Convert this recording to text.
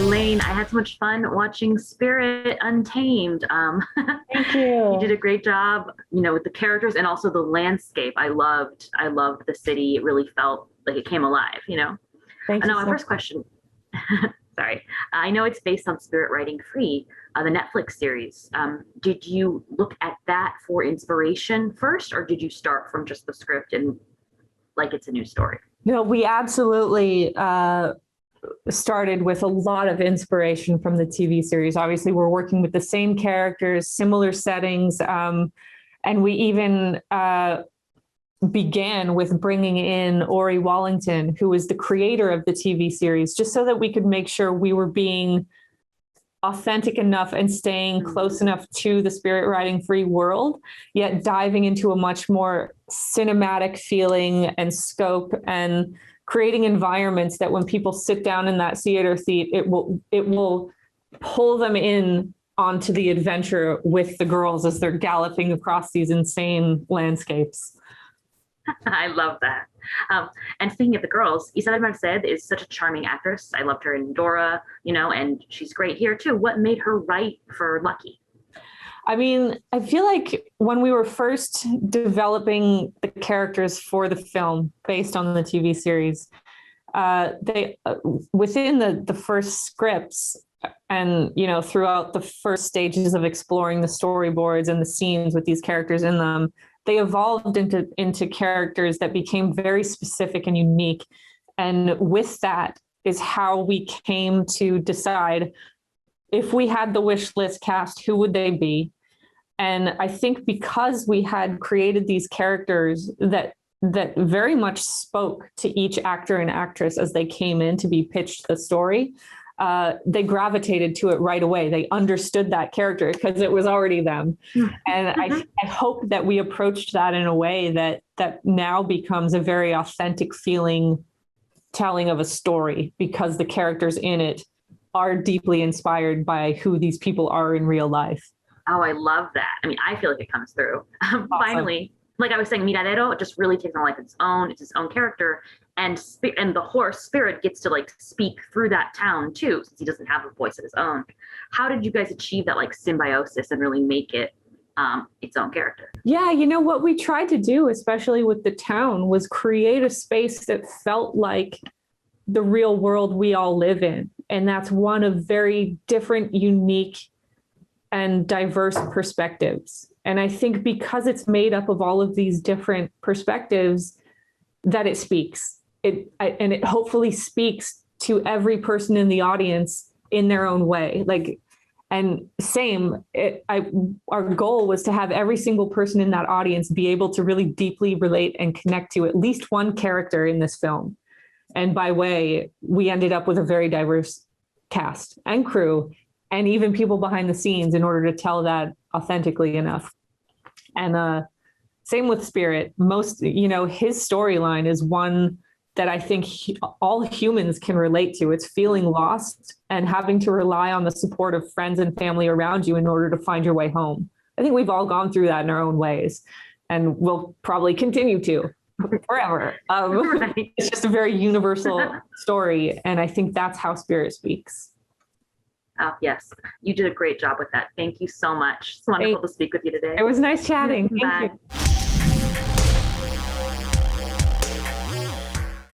Elaine, I had so much fun watching Spirit Untamed. Thank You did you. a great job, with the characters and also the landscape. I loved the city. It really felt like it came alive. Thank you Now, my so much. first question, sorry. I know it's based on Spirit Writing Free, the Netflix series. Did you look at that for inspiration first, or did you start from just the script and like it's a new story? No, we absolutely started with a lot of inspiration from the TV series. Obviously, we're working with the same characters, similar settings, and we even began with bringing in Ori Wallington, who is the creator of the TV series, just so that we could make sure we were being authentic enough and staying close enough to the Spirit Writing Free world, yet diving into a much more cinematic feeling and scope, and creating environments that when people sit down in that theater seat, it will pull them in onto the adventure with the girls as they're galloping across these insane landscapes. I love that. And speaking of the girls, Isabel Merced is such a charming actress. I loved her in Dora, and she's great here too. What made her right for Lucky? I mean, I feel like when we were first developing the characters for the film based on the TV series, they within the first scripts and throughout the first stages of exploring the storyboards and the scenes with these characters in them, they evolved into characters that became very specific and unique. And with that is how we came to decide, if we had the wish list cast, who would they be? And I think because we had created these characters that very much spoke to each actor and actress as they came in to be pitched the story, they gravitated to it right away. They understood that character because it was already them. And I hope that we approached that in a way that now becomes a very authentic feeling telling of a story, because the characters in it are deeply inspired by who these people are in real life. Oh, I love that. I mean, I feel like it comes through. Awesome. Finally, like I was saying, Miradero just really takes on life its own. It's its own character, and the horse Spirit gets to like speak through that town too, since he doesn't have a voice of his own. How did you guys achieve that like symbiosis and really make it its own character? Yeah, what we tried to do, especially with the town, was create a space that felt like the real world we all live in. And that's one of very different, unique, and diverse perspectives. And I think because it's made up of all of these different perspectives, that it speaks. And it hopefully speaks to every person in the audience in their own way. And same, our goal was to have every single person in that audience be able to really deeply relate and connect to at least one character in this film. And by way, we ended up with a very diverse cast and crew, and even people behind the scenes, in order to tell that authentically enough. And same with Spirit. His storyline is one that I think all humans can relate to. It's feeling lost and having to rely on the support of friends and family around you in order to find your way home. I think we've all gone through that in our own ways, and we'll probably continue to forever. Right. It's just a very universal story, and I think that's how Spirit speaks. Oh, yes, you did a great job with that. Thank you so much. It's wonderful to speak with you today. It was nice chatting. Thank Bye. you.